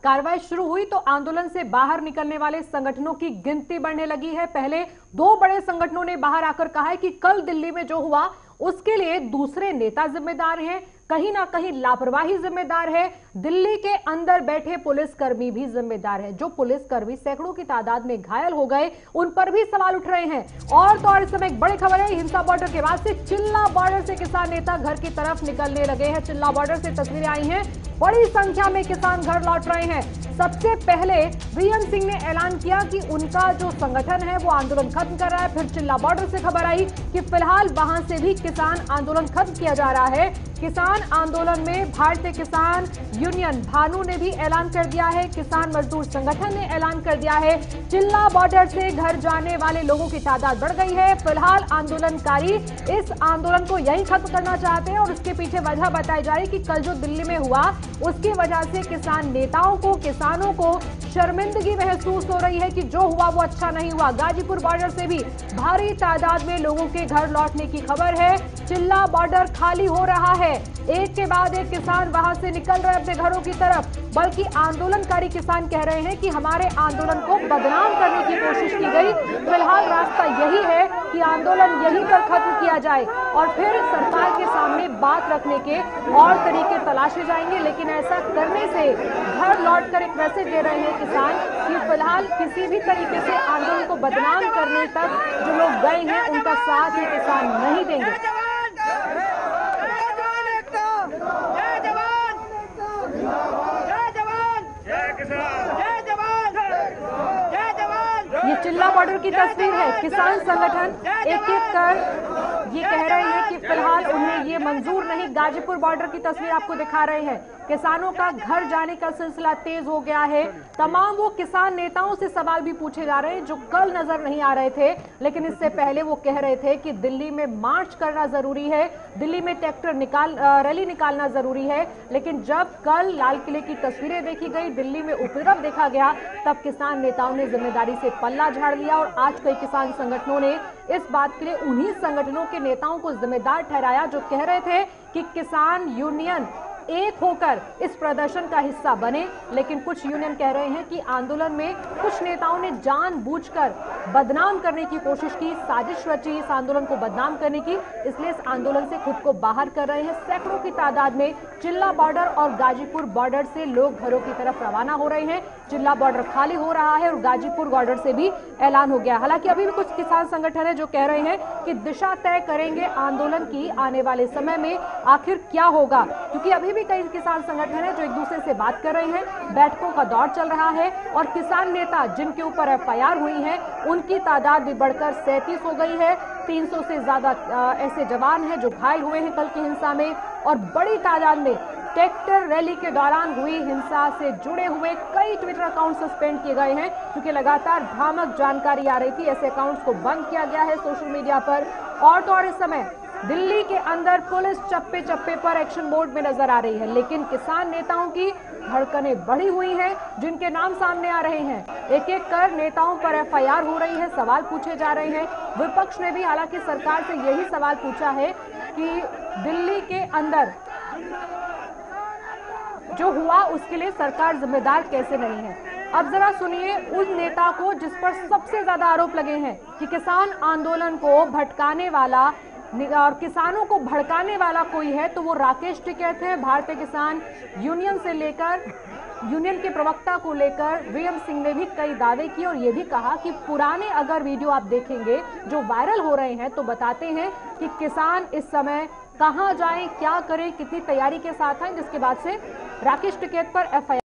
कार्रवाई शुरू हुई तो आंदोलन से बाहर निकलने वाले संगठनों की गिनती बढ़ने लगी है। पहले दो बड़े संगठनों ने बाहर आकर कहा है कि कल दिल्ली में जो हुआ उसके लिए दूसरे नेता जिम्मेदार हैं, कहीं ना कहीं लापरवाही जिम्मेदार है, दिल्ली के अंदर बैठे पुलिसकर्मी भी जिम्मेदार है। जो पुलिसकर्मी सैकड़ों की तादाद में घायल हो गए उन पर भी सवाल उठ रहे हैं। और तो और इस समय एक बड़ी खबर है, हिंसा बॉर्डर के बाद से चिल्ला बॉर्डर से किसान नेता घर की तरफ निकलने लगे हैं। चिल्ला बॉर्डर से तस्वीरें आई हैं, बड़ी संख्या में किसान घर लौट रहे हैं। सबसे पहले वीएम सिंह ने ऐलान किया कि उनका जो संगठन है वो आंदोलन खत्म कर रहा है। फिर चिल्ला बॉर्डर से खबर आई कि फिलहाल वहां से भी किसान आंदोलन खत्म किया जा रहा है। किसान आंदोलन में भारतीय किसान यूनियन भानु ने भी ऐलान कर दिया है, किसान मजदूर संगठन ने ऐलान कर दिया है। चिल्ला बॉर्डर से घर जाने वाले लोगों की तादाद बढ़ गई है। फिलहाल आंदोलनकारी इस आंदोलन को यहीं खत्म करना चाहते हैं और उसके पीछे वजह बताई जा रही कि कल जो दिल्ली में हुआ उसकी वजह से किसान नेताओं को, किसानों को शर्मिंदगी महसूस हो रही है कि जो हुआ वो अच्छा नहीं हुआ। गाजीपुर बॉर्डर से भी भारी तादाद में लोगों के घर लौटने की खबर है। चिल्ला बॉर्डर खाली हो रहा है, एक के बाद एक किसान वहां से निकल रहे अपने घरों की तरफ। बल्कि आंदोलनकारी किसान कह रहे हैं कि हमारे आंदोलन को बदनाम करने की कोशिश की गई। फिलहाल रास्ता यही है कि आंदोलन यहीं पर खत्म किया जाए और फिर सरकार के सामने बात रखने के और तरीके तलाशे जाएंगे। लेकिन ऐसा करने से घर लौटकर एक मैसेज दे रहे हैं किसान कि फिलहाल किसी भी तरीके से आंदोलन को बदनाम करने तक जो लोग गए हैं उनका साथ ये किसान नहीं देंगे। ये चिल्ला बॉर्डर की तस्वीर है। किसान संगठन एक एक कर ये कह रहे हैं कि फिलहाल उन्हें ये मंजूर नहीं। गाजीपुर बॉर्डर की तस्वीर आपको दिखा रहे हैं, किसानों का घर जाने का सिलसिला तेज हो गया है। तमाम वो किसान नेताओं से सवाल भी पूछे जा रहे हैं जो कल नजर नहीं आ रहे थे, लेकिन इससे पहले वो कह रहे थे कि दिल्ली में मार्च करना जरूरी है, दिल्ली में ट्रैक्टर रैली निकालना जरूरी है। लेकिन जब कल लाल किले की तस्वीरें देखी गई, दिल्ली में उपद्रव देखा गया, तब किसान नेताओं ने जिम्मेदारी से पल्ला झाड़ लिया और आज कई किसान संगठनों ने इस बात के लिए उन्हीं संगठनों के नेताओं को जिम्मेदार ठहराया जो कह रहे थे कि किसान यूनियन एक होकर इस प्रदर्शन का हिस्सा बने। लेकिन कुछ यूनियन कह रहे हैं कि आंदोलन में कुछ नेताओं ने जानबूझकर बदनाम करने की कोशिश की, साजिश रची इस आंदोलन को बदनाम करने की, इसलिए इस आंदोलन से खुद को बाहर कर रहे हैं। सैकड़ों की तादाद में चिल्ला बॉर्डर और गाजीपुर बॉर्डर से लोग घरों की तरफ रवाना हो रहे हैं। चिल्ला बॉर्डर खाली हो रहा है और गाजीपुर बॉर्डर से भी ऐलान हो गया। हालांकि अभी भी कुछ किसान संगठन है जो कह रहे हैं कि दिशा तय करेंगे आंदोलन की आने वाले समय में आखिर क्या होगा, क्योंकि अभी भी कई किसान संगठन है जो एक दूसरे से बात कर रहे हैं। बैठकों का दौर चल रहा है और किसान नेता जिनके ऊपर एफआईआर हुई है उनकी तादाद भी बढ़कर 37 हो गई है। 300 से ज्यादा ऐसे जवान हैं जो घायल हुए हैं कल की हिंसा में और बड़ी तादाद में ट्रैक्टर रैली के दौरान हुई हिंसा से जुड़े हुए कई ट्विटर अकाउंट सस्पेंड किए गए हैं, क्योंकि लगातार भ्रामक जानकारी आ रही थी। ऐसे अकाउंट्स को बंद किया गया है सोशल मीडिया पर। और तो और इस समय दिल्ली के अंदर पुलिस चप्पे चप्पे पर एक्शन मोड में नजर आ रही है, लेकिन किसान नेताओं की धड़कनें बढ़ी हुई हैं, जिनके नाम सामने आ रहे हैं। एक एक कर नेताओं पर एफआईआर हो रही है, सवाल पूछे जा रहे हैं। विपक्ष ने भी हालांकि सरकार से यही सवाल पूछा है कि दिल्ली के अंदर जो हुआ उसके लिए सरकार जिम्मेदार कैसे नहीं है। अब जरा सुनिए उस नेता को जिस पर सबसे ज्यादा आरोप लगे हैं कि किसान आंदोलन को भटकाने वाला और किसानों को भड़काने वाला कोई है तो वो राकेश टिकैत है। भारतीय किसान यूनियन से लेकर यूनियन के प्रवक्ता को लेकर वीएम सिंह ने भी कई दावे किए और ये भी कहा कि पुराने अगर वीडियो आप देखेंगे जो वायरल हो रहे हैं तो बताते हैं कि किसान इस समय कहां जाएं, क्या करें, कितनी तैयारी के साथ हैं, जिसके बाद से राकेश टिकैत पर एफआईआर